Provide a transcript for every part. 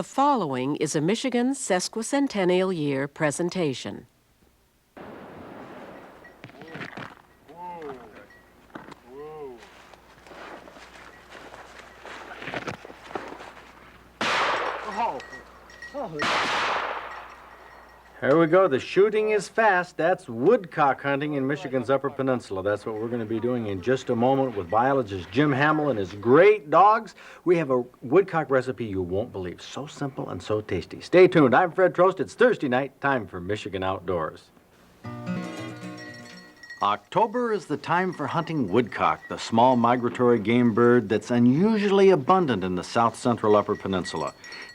The following is a Michigan Sesquicentennial Year presentation. Here we go. The shooting is fast. That's woodcock hunting in Michigan's Upper Peninsula. That's what we're going to be doing in just a moment with biologist Jim Hamill and his great dogs. We have a woodcock recipe you won't believe. So simple and so tasty. Stay tuned. I'm Fred Trost. It's Thursday night. Time for Michigan Outdoors. October is the time for hunting woodcock, the small migratory game bird that's unusually abundant in the south central Upper Peninsula.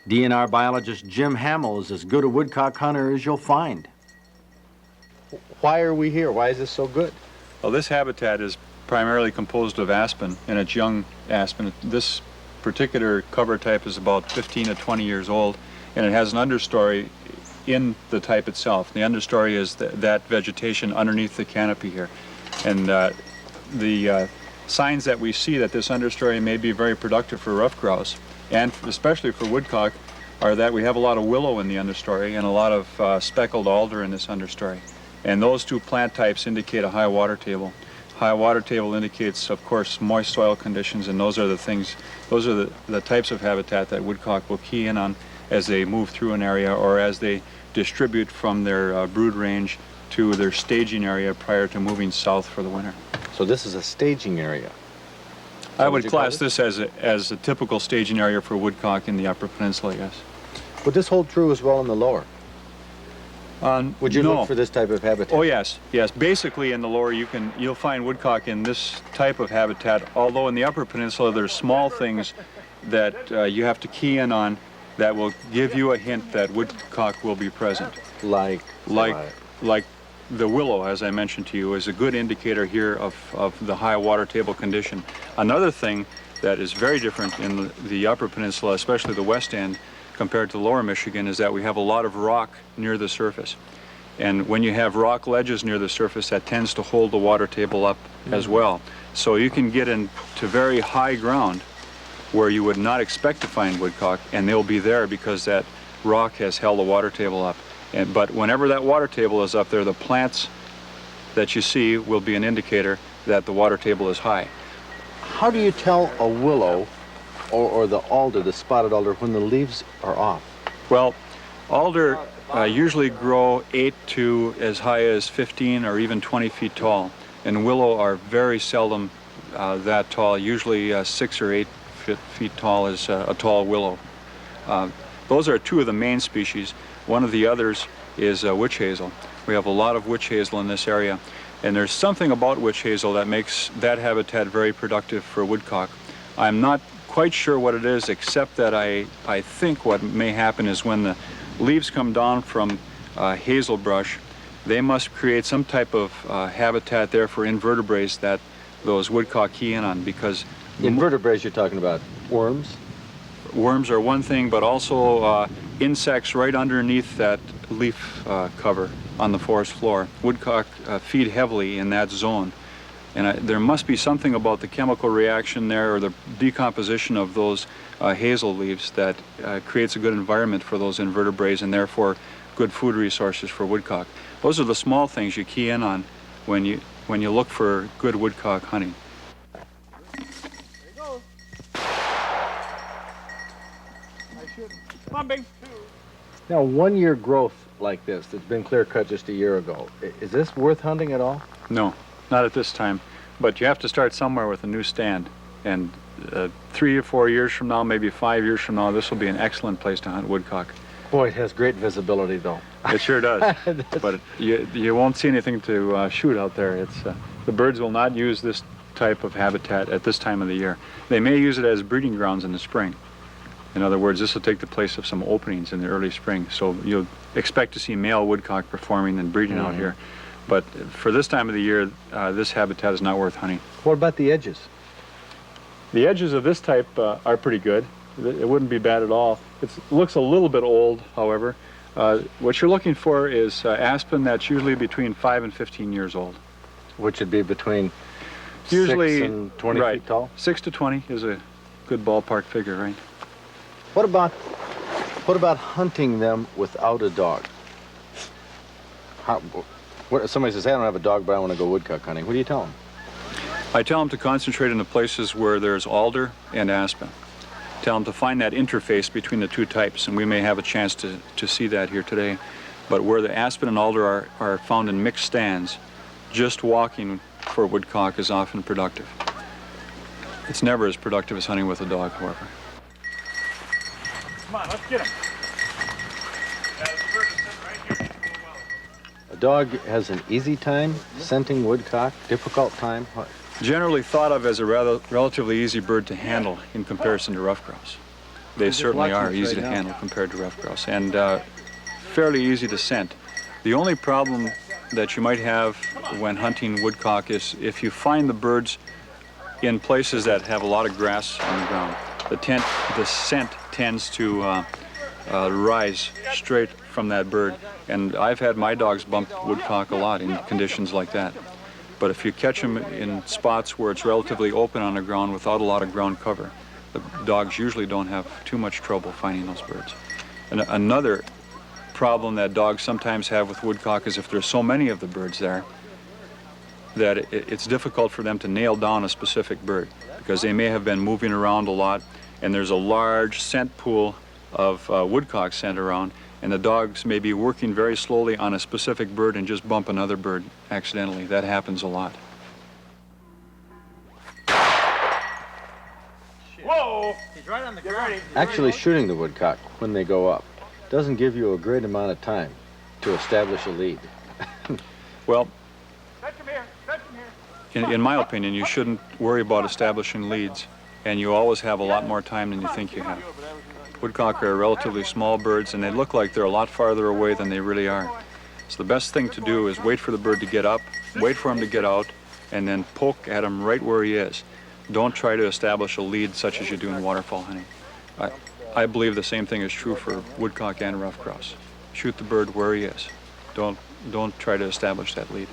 DNR biologist Jim Hamill is as good a woodcock hunter as you'll find. Why are we here? Why is this so good? Well, this habitat is primarily composed of aspen, and it's young aspen. This particular cover type is about 15 to 20 years old, and it has an understory in the type itself. The understory is that vegetation underneath the canopy here. And the signs that we see that this understory may be very productive for ruffed grouse, and especially for woodcock, are that we have a lot of willow in the understory and a lot of speckled alder in this understory. And those two plant types indicate a high water table. High water table indicates, of course, moist soil conditions, and those are the types of habitat that woodcock will key in on as they move through an area or as they distribute from their brood range to their staging area prior to moving south for the winter. So this is a staging area. I would class this as a typical staging area for woodcock in the Upper Peninsula, yes. Would this hold true as well in the lower? Would you look for this type of habitat? Oh yes, yes. Basically in the lower you'll find woodcock in this type of habitat, although in the Upper Peninsula there's small things that you have to key in on that will give you a hint that woodcock will be present. Like the willow, as I mentioned to you, is a good indicator here of the high water table condition. Another thing that is very different in the Upper Peninsula, especially the west end, compared to lower Michigan, is that we have a lot of rock near the surface. And when you have rock ledges near the surface, that tends to hold the water table up as well. So you can get into very high ground where you would not expect to find woodcock, and they'll be there because that rock has held the water table up. But whenever that water table is up there, the plants that you see will be an indicator that the water table is high. How do you tell a willow or the alder, the spotted alder, when the leaves are off? Well, alder usually grow 8 to as high as 15 or even 20 feet tall, and willow are very seldom that tall. Usually 6 or 8 feet tall is a tall willow. Those are two of the main species. One of the others is witch hazel. We have a lot of witch hazel in this area, and there's something about witch hazel that makes that habitat very productive for woodcock. I'm not quite sure what it is, except that I think what may happen is when the leaves come down from hazel brush, they must create some type of habitat there for invertebrates that those woodcock key in on, because invertebrates, you're talking about worms? Worms are one thing, but also insects right underneath that leaf cover on the forest floor. Woodcock feed heavily in that zone. And there must be something about the chemical reaction there or the decomposition of those hazel leaves that creates a good environment for those invertebrates and therefore good food resources for woodcock. Those are the small things you key in on when you look for good woodcock hunting. Now, 1 year growth like this that's been clear cut just a year ago, is this worth hunting at all? No, not at this time. But you have to start somewhere with a new stand. And 3 or 4 years from now, maybe 5 years from now, this will be an excellent place to hunt woodcock. Boy, it has great visibility, though. It sure does. But you won't see anything to shoot out there. The birds will not use this type of habitat at this time of the year. They may use it as breeding grounds in the spring. In other words, this will take the place of some openings in the early spring. So you'll expect to see male woodcock performing and breeding out here. But for this time of the year, this habitat is not worth hunting. What about the edges? The edges of this type are pretty good. It wouldn't be bad at all. It looks a little bit old, however. What you're looking for is aspen that's usually between 5 and 15 years old. Which would be between usually 6 and 20 feet tall? 6 to 20 is a good ballpark figure, right? What about What about hunting them without a dog? What, somebody says, hey, I don't have a dog, but I want to go woodcock hunting. What do you tell them? I tell them to concentrate in the places where there's alder and aspen. Tell them to find that interface between the two types, and we may have a chance to see that here today. But where the aspen and alder are found in mixed stands, just walking for woodcock is often productive. It's never as productive as hunting with a dog, however. Come on, let's get him. Yeah, there's a bird that's sitting right here. He's doing well. A dog has an easy time scenting woodcock, difficult time. What? Generally thought of as a relatively easy bird to handle in comparison to ruffed grouse. They certainly are easy to handle compared to ruffed grouse, and fairly easy to scent. The only problem that you might have when hunting woodcock is if you find the birds in places that have a lot of grass on the ground. The scent tends to rise straight from that bird, and I've had my dogs bump woodcock a lot in conditions like that. But if you catch them in spots where it's relatively open on the ground without a lot of ground cover, the dogs usually don't have too much trouble finding those birds. And another problem that dogs sometimes have with woodcock is if there's so many of the birds there that it's difficult for them to nail down a specific bird because they may have been moving around a lot and there's a large scent pool of woodcock scent around, and the dogs may be working very slowly on a specific bird and just bump another bird accidentally. That happens a lot. Whoa! He's right on the ground. Actually shooting the woodcock when they go up doesn't give you a great amount of time to establish a lead. Well, Touch him here. Touch him here. in my opinion, you shouldn't worry about establishing leads, and you always have a lot more time than you think you have. Woodcock are relatively small birds, and they look like they're a lot farther away than they really are. So the best thing to do is wait for the bird to get up, wait for him to get out, and then poke at him right where he is. Don't try to establish a lead such as you do in waterfowl hunting. I believe the same thing is true for woodcock and ruffed grouse. Shoot the bird where he is. Don't try to establish that lead.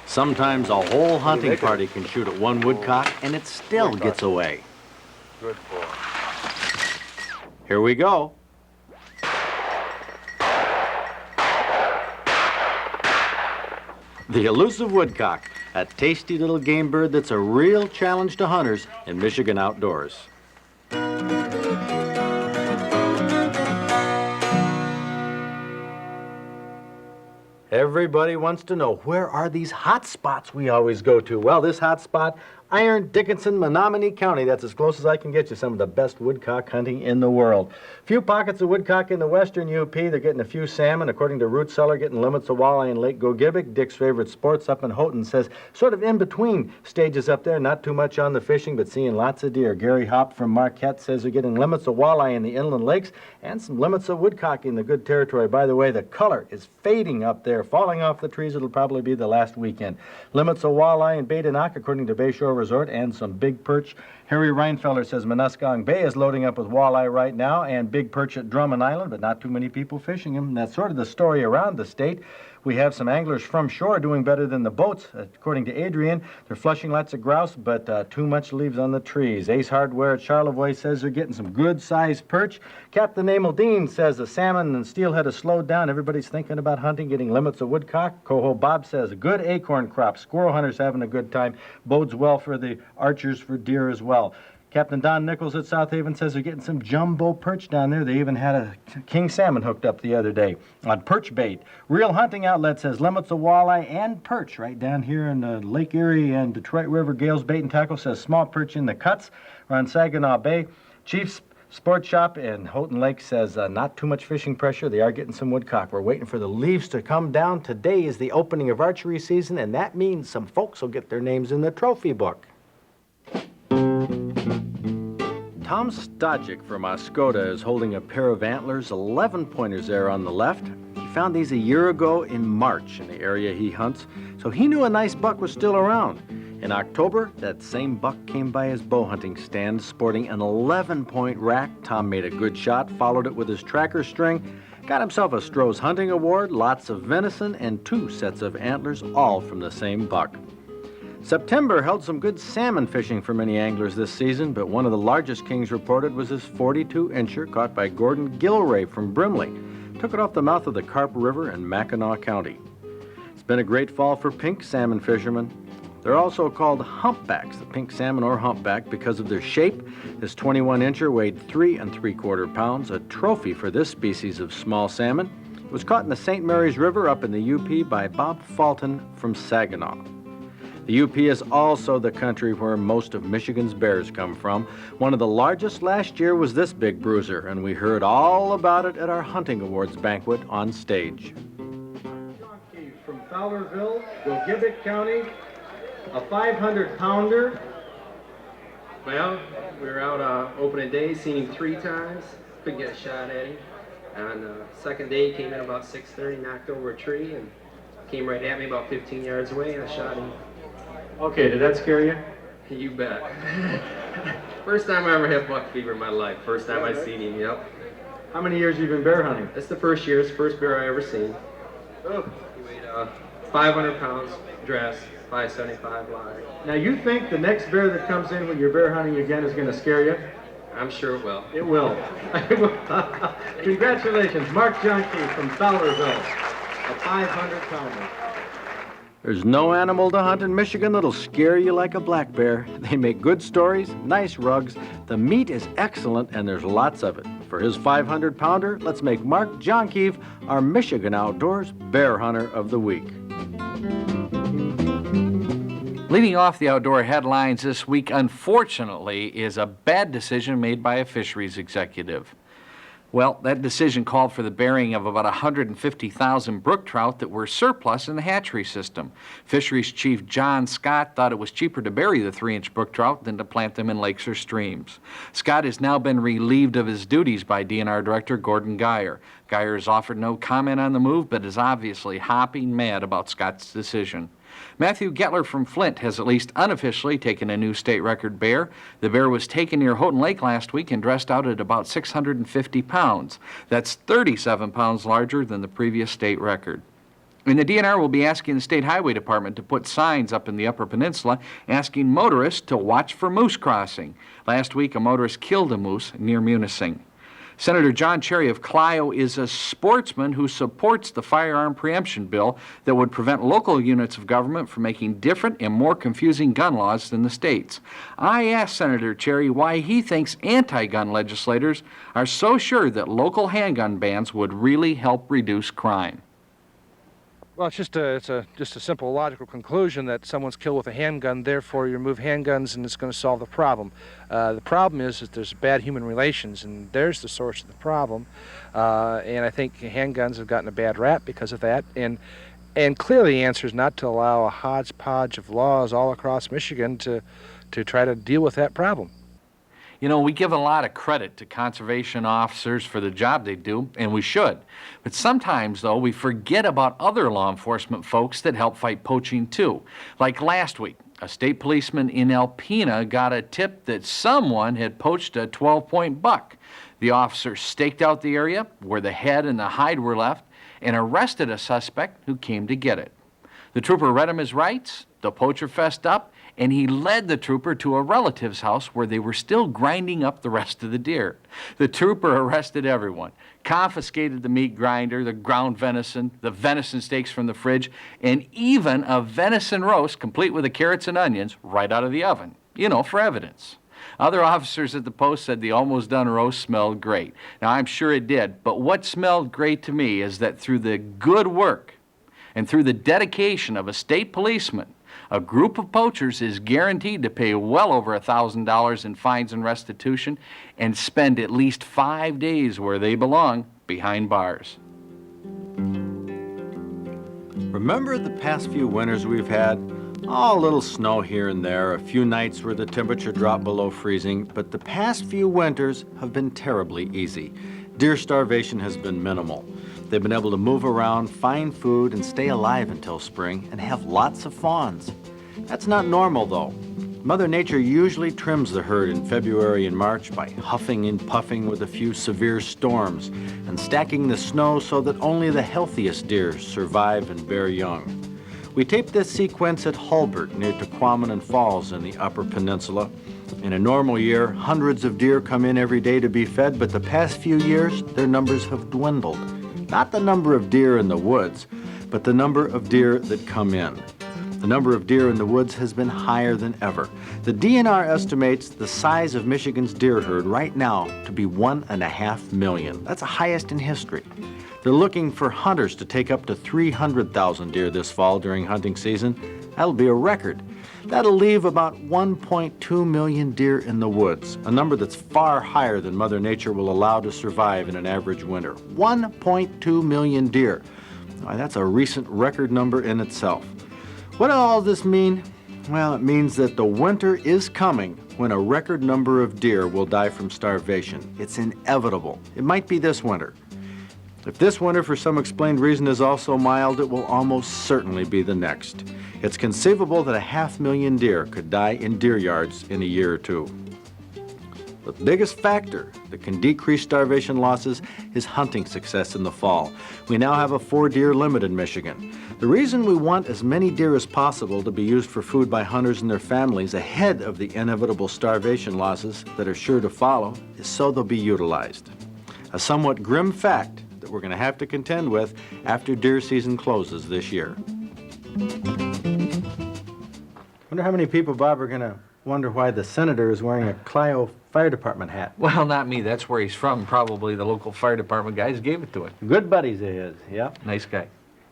Sometimes a whole hunting party can shoot at one woodcock and it still gets away. Good boy. Here we go. The elusive woodcock, a tasty little game bird that's a real challenge to hunters in Michigan outdoors. Everybody wants to know, where are these hot spots we always go to? Well, this hot spot, Iron, Dickinson, Menominee County. That's as close as I can get you. Some of the best woodcock hunting in the world. Few pockets of woodcock in the western UP. They're getting a few salmon. According to Root Cellar, getting limits of walleye in Lake Gogebic. Dick's favorite sports up in Houghton says sort of in between stages up there. Not too much on the fishing, but seeing lots of deer. Gary Hopp from Marquette says they're getting limits of walleye in the inland lakes and some limits of woodcock in the good territory. By the way, the color is fading up there, falling off the trees. It'll probably be the last weekend. Limits of walleye in Badenoch, according to Bayshore Resort, and some big perch. Harry Reinfeller says Muskogee Bay is loading up with walleye right now and big perch at Drummond Island, but not too many people fishing them. And that's sort of the story around the state. We have some anglers from shore doing better than the boats. According to Adrian, they're flushing lots of grouse, but too much leaves on the trees. Ace Hardware at Charlevoix says they're getting some good-sized perch. Captain Emil Dean says the salmon and steelhead has slowed down. Everybody's thinking about hunting, getting limits of woodcock. Coho Bob says a good acorn crop. Squirrel hunters having a good time. Bodes well for the archers for deer as well. Captain Don Nichols at South Haven says they're getting some jumbo perch down there. They even had a king salmon hooked up the other day on perch bait. Real Hunting Outlet says limits of walleye and perch right down here in Lake Erie and Detroit River. Gales Bait and Tackle says small perch in the cuts around Saginaw Bay. Chiefs Sports Shop in Houghton Lake says not too much fishing pressure. They are getting some woodcock. We're waiting for the leaves to come down. Today is the opening of archery season, and that means some folks will get their names in the trophy book. Tom Stojic from Oscoda is holding a pair of antlers, 11-pointers there on the left. He found these a year ago in March in the area he hunts, so he knew a nice buck was still around. In October, that same buck came by his bow hunting stand sporting an 11-point rack. Tom made a good shot, followed it with his tracker string, got himself a Stroh's Hunting Award, lots of venison, and 2 sets of antlers, all from the same buck. September held some good salmon fishing for many anglers this season, but one of the largest kings reported was this 42-incher caught by Gordon Gilray from Brimley. Took it off the mouth of the Carp River in Mackinac County. It's been a great fall for pink salmon fishermen. They're also called humpbacks, the pink salmon or humpback, because of their shape. This 21-incher weighed 3 3/4 pounds, a trophy for this species of small salmon. It was caught in the St. Mary's River up in the UP by Bob Fulton from Saginaw. The UP is also the country where most of Michigan's bears come from. One of the largest last year was this big bruiser, and we heard all about it at our Hunting Awards banquet on stage. John Keith from Fowlerville, Gogebic County, a 500-pounder. Well, we were out opening day, seen him 3 times, couldn't get a shot at him. On the second day, he came in about 6:30, knocked over a tree, and came right at me about 15 yards away, and I shot him. Okay, did that scare you? You bet. First time I ever had buck fever in my life. First time I seen him, yep. How many years have you been bear hunting? That's the first year, it's the first bear I ever seen. Oh. He weighed 500 pounds, dress, 575 live. Now you think the next bear that comes in when you're bear hunting again is going to scare you? I'm sure it will. It will. Congratulations, Mark Johnson from Fowlerville, a 500-pounder. There's no animal to hunt in Michigan that'll scare you like a black bear. They make good stories, nice rugs, the meat is excellent, and there's lots of it. For his 500-pounder, let's make Mark Johnkeef our Michigan Outdoors Bear Hunter of the Week. Leading off the outdoor headlines this week, unfortunately, is a bad decision made by a fisheries executive. Well, that decision called for the burying of about 150,000 brook trout that were surplus in the hatchery system. Fisheries Chief John Scott thought it was cheaper to bury the 3-inch brook trout than to plant them in lakes or streams. Scott has now been relieved of his duties by DNR Director Gordon Geyer. Geyer has offered no comment on the move, but is obviously hopping mad about Scott's decision. Matthew Gettler from Flint has at least unofficially taken a new state record bear. The bear was taken near Houghton Lake last week and dressed out at about 650 pounds. That's 37 pounds larger than the previous state record. And the DNR will be asking the State Highway Department to put signs up in the Upper Peninsula asking motorists to watch for moose crossing. Last week, a motorist killed a moose near Munising. Senator John Cherry of Clio is a sportsman who supports the firearm preemption bill that would prevent local units of government from making different and more confusing gun laws than the states. I asked Senator Cherry why he thinks anti-gun legislators are so sure that local handgun bans would really help reduce crime. Well, it's just a simple logical conclusion that someone's killed with a handgun, therefore you remove handguns and it's going to solve the problem. The problem is that there's bad human relations, and there's the source of the problem. And I think handguns have gotten a bad rap because of that. And clearly the answer is not to allow a hodgepodge of laws all across Michigan to try to deal with that problem. You know, we give a lot of credit to conservation officers for the job they do, and we should. But sometimes, though, we forget about other law enforcement folks that help fight poaching, too. Like last week, a state policeman in Alpena got a tip that someone had poached a 12-point buck. The officer staked out the area where the head and the hide were left and arrested a suspect who came to get it. The trooper read him his rights, the poacher fessed up, and he led the trooper to a relative's house where they were still grinding up the rest of the deer. The trooper arrested everyone, confiscated the meat grinder, the ground venison, the venison steaks from the fridge, and even a venison roast complete with the carrots and onions right out of the oven, for evidence. Other officers at the post said the almost done roast smelled great. Now, I'm sure it did, but what smelled great to me is that through the good work and through the dedication of a state policeman, a group of poachers is guaranteed to pay well over $1,000 in fines and restitution and spend at least 5 days where they belong, behind bars. Remember the past few winters we've had? Oh, a little snow here and there, a few nights where the temperature dropped below freezing, but the past few winters have been terribly easy. Deer starvation has been minimal. They've been able to move around, find food, and stay alive until spring, and have lots of fawns. That's not normal, though. Mother Nature usually trims the herd in February and March by huffing and puffing with a few severe storms and stacking the snow so that only the healthiest deer survive and bear young. We taped this sequence at Hulbert near Tequaman and Falls in the Upper Peninsula. In a normal year, hundreds of deer come in every day to be fed, but the past few years, their numbers have dwindled. Not the number of deer in the woods, but the number of deer that come in. The number of deer in the woods has been higher than ever. The DNR estimates the size of Michigan's deer herd right now to be 1.5 million. That's the highest in history. They're looking for hunters to take up to 300,000 deer this fall during hunting season. That'll be a record. That'll leave about 1.2 million deer in the woods, a number that's far higher than Mother Nature will allow to survive in an average winter. 1.2 million deer. Why, that's a recent record number in itself. What does all this mean? Well, it means that the winter is coming when a record number of deer will die from starvation. It's inevitable. It might be this winter. If this winter, for some explained reason, is also mild, it will almost certainly be the next. It's conceivable that 500,000 deer could die in deer yards in a year or two. The biggest factor that can decrease starvation losses is hunting success in the fall. We now have a 4-deer limit in Michigan. The reason we want as many deer as possible to be used for food by hunters and their families ahead of the inevitable starvation losses that are sure to follow is so they'll be utilized. A somewhat grim fact that we're going to have to contend with after deer season closes this year. Wonder how many people, Bob, are going to wonder why the senator is wearing a Clio Fire Department hat. Well, not me. That's where he's from. Probably the local fire department guys gave it to him. Good buddies of his, yeah. Nice guy.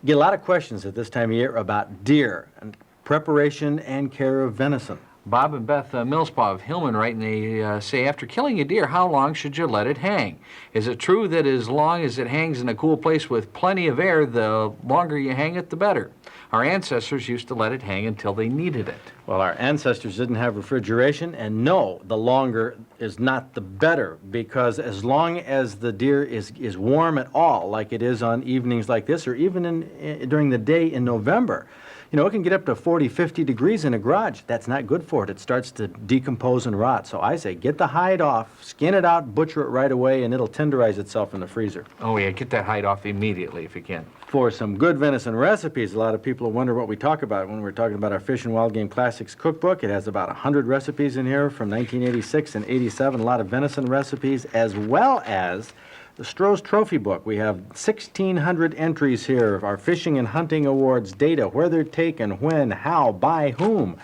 Get a lot of questions at this time of year about deer and preparation and care of venison. Bob and Beth Millspaw of Hillman write, and they say, after killing a deer, how long should you let it hang? Is it true that as long as it hangs in a cool place with plenty of air, the longer you hang it, the better? Our ancestors used to let it hang until they needed it. Well, our ancestors didn't have refrigeration, and no, the longer is not the better, because as long as the deer is warm at all, like it is on evenings like this, or even during the day in November, you know, it can get up to 40, 50 degrees in a garage. That's not good for it. It starts to decompose and rot. So I say get the hide off, skin it out, butcher it right away, and it'll tenderize itself in the freezer. Oh, yeah, get that hide off immediately if you can. For some good venison recipes, a lot of people wonder what we talk about when we're talking about our Fish and Wild Game Classics cookbook. It has about 100 recipes in here from 1986 and 87, a lot of venison recipes, as well as the Trost Trophy Book. We have 1,600 entries here of our fishing and hunting awards data, where they're taken, when, how, by whom.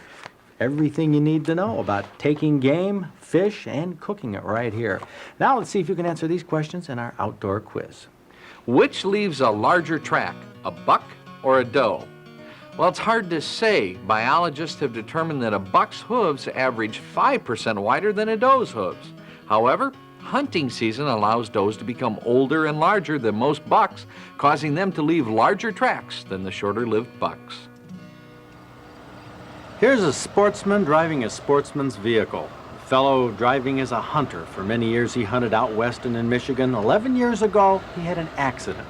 Everything you need to know about taking game, fish, and cooking it right here. Now let's see if you can answer these questions in our outdoor quiz. Which leaves a larger track, a buck or a doe? Well, it's hard to say. Biologists have determined that a buck's hooves average 5% wider than a doe's hooves. However, hunting season allows does to become older and larger than most bucks, causing them to leave larger tracks than the shorter-lived bucks. Here's a sportsman driving a sportsman's vehicle. A fellow driving as a hunter. For many years he hunted out west and in Michigan. 11 years ago, he had an accident.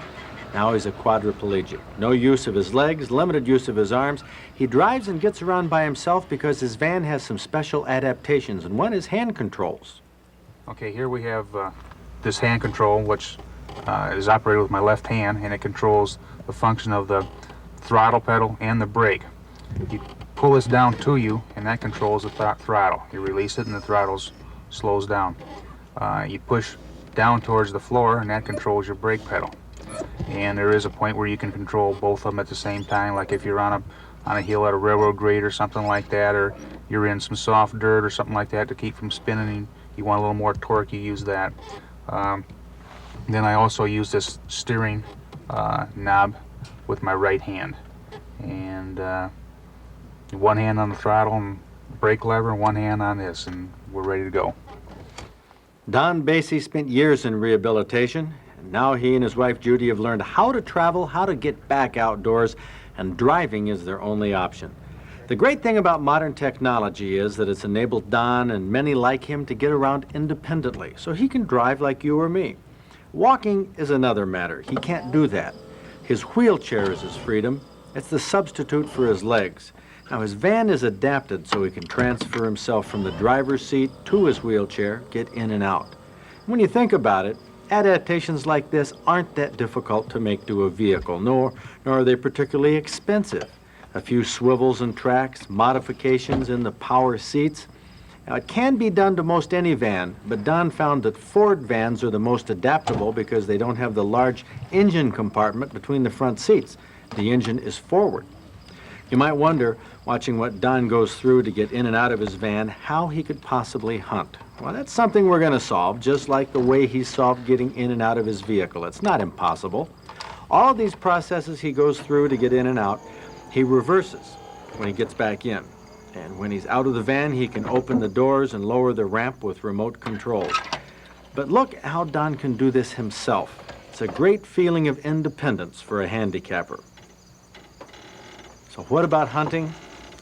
Now he's a quadriplegic. No use of his legs, limited use of his arms. He drives and gets around by himself because his van has some special adaptations, and one is hand controls. Okay, here we have this hand control, which is operated with my left hand, and it controls the function of the throttle pedal and the brake. You pull this down to you, and that controls the throttle. You release it, and the throttle slows down. You push down towards the floor, and that controls your brake pedal. And there is a point where you can control both of them at the same time, like if you're on a hill at a railroad grade or something like that, or you're in some soft dirt or something like that to keep from spinning. You want a little more torque, you use that. Then I also use this steering knob with my right hand. And one hand on the throttle and brake lever, and one hand on this, and we're ready to go. Don Basie spent years in rehabilitation, and now he and his wife Judy have learned how to travel, how to get back outdoors, and driving is their only option. The great thing about modern technology is that it's enabled Don and many like him to get around independently, so he can drive like you or me. Walking is another matter. He can't do that. His wheelchair is his freedom. It's the substitute for his legs. Now, his van is adapted so he can transfer himself from the driver's seat to his wheelchair, get in and out. When you think about it, adaptations like this aren't that difficult to make to a vehicle, nor are they particularly expensive. a few swivels and tracks, modifications in the power seats. Now, it can be done to most any van, but Don found that Ford vans are the most adaptable because they don't have the large engine compartment between the front seats. The engine is forward. You might wonder, watching what Don goes through to get in and out of his van, how he could possibly hunt. Well, that's something we're going to solve, just like the way he solved getting in and out of his vehicle. It's not impossible. All of these processes he goes through to get in and out, he reverses when he gets back in. And when he's out of the van, he can open the doors and lower the ramp with remote controls. But look how Don can do this himself. It's a great feeling of independence for a handicapper. So what about hunting?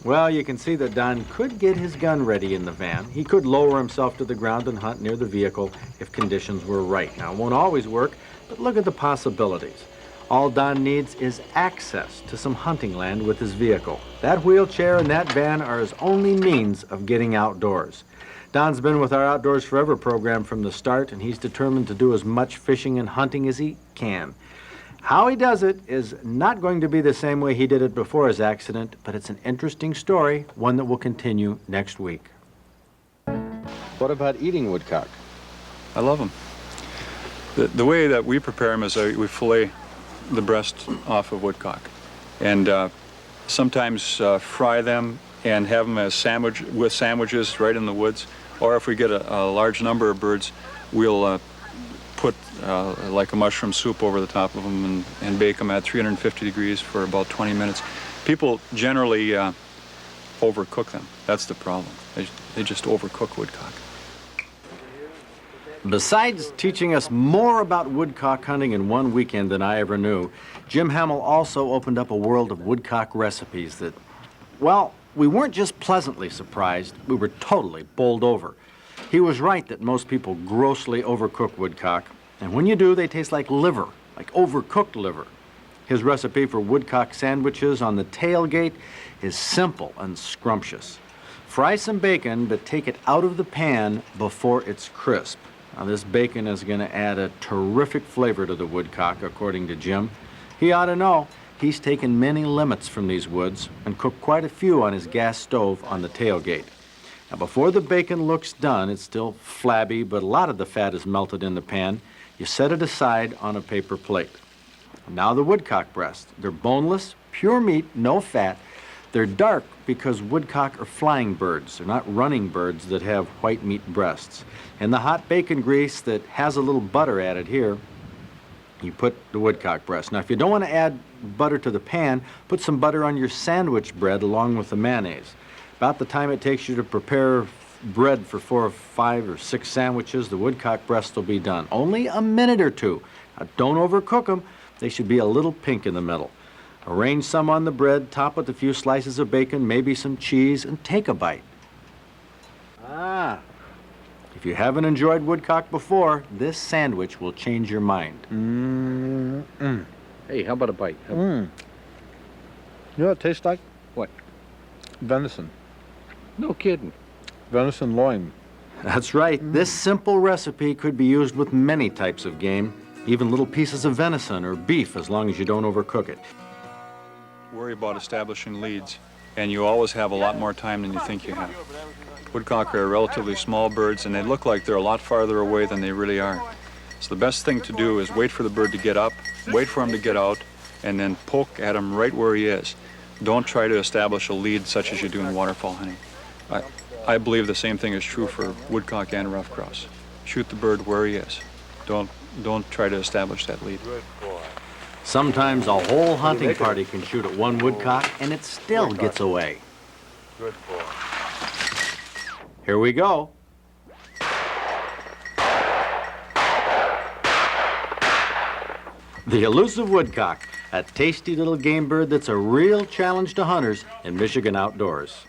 Well, you can see that Don could get his gun ready in the van. He could lower himself to the ground and hunt near the vehicle if conditions were right. Now, it won't always work, but look at the possibilities. All Don needs is access to some hunting land with his vehicle. That wheelchair and that van are his only means of getting outdoors. Don's been with our Outdoors Forever program from the start, and he's determined to do as much fishing and hunting as he can. How he does it is not going to be the same way he did it before his accident, but it's an interesting story, one that will continue next week. What about eating woodcock? I love them. The way that we prepare them is we fillet the breast off of woodcock, and sometimes fry them and have them as sandwiches right in the woods. Or if we get a large number of birds, we'll put like a mushroom soup over the top of them and bake them at 350 degrees for about 20 minutes. People generally overcook them. That's the problem. They just overcook woodcock. Besides teaching us more about woodcock hunting in one weekend than I ever knew, Jim Hamill also opened up a world of woodcock recipes that, well, we weren't just pleasantly surprised, we were totally bowled over. He was right that most people grossly overcook woodcock, and when you do, they taste like liver, like overcooked liver. His recipe for woodcock sandwiches on the tailgate is simple and scrumptious. Fry some bacon, but take it out of the pan before it's crisp. Now, this bacon is going to add a terrific flavor to the woodcock, according to Jim. He ought to know. He's taken many limits from these woods and cooked quite a few on his gas stove on the tailgate. Now, before the bacon looks done, it's still flabby, but a lot of the fat is melted in the pan. You set it aside on a paper plate. Now the woodcock breast. They're boneless, pure meat, no fat. They're dark because woodcock are flying birds. They're not running birds that have white meat breasts. In the hot bacon grease that has a little butter added here, you put the woodcock breast. Now, if you don't want to add butter to the pan, put some butter on your sandwich bread along with the mayonnaise. About the time it takes you to prepare bread for 4 or 5 or 6 sandwiches, the woodcock breast will be done. Only a minute or two. Now, don't overcook them. They should be a little pink in the middle. Arrange some on the bread, top with a few slices of bacon, maybe some cheese, and take a bite. If you haven't enjoyed woodcock before, this sandwich will change your mind. Hey, how about a bite? You know what it tastes like? What? Venison. No kidding. Venison loin. That's right. This simple recipe could be used with many types of game, even little pieces of venison or beef, as long as you don't overcook it. Worry about establishing leads, and you always have a lot more time than you think you have. Woodcock are relatively small birds, and they look like they're a lot farther away than they really are. So the best thing to do is wait for the bird to get up, wait for him to get out, and then poke at him right where he is. Don't try to establish a lead such as you do in waterfowl hunting. I believe the same thing is true for woodcock and ruffed grouse. Shoot the bird where he is. Don't try to establish that lead. Sometimes a whole hunting party can shoot at one woodcock, and it still gets away. Good boy. Here we go. The elusive woodcock, a tasty little game bird that's a real challenge to hunters in Michigan outdoors.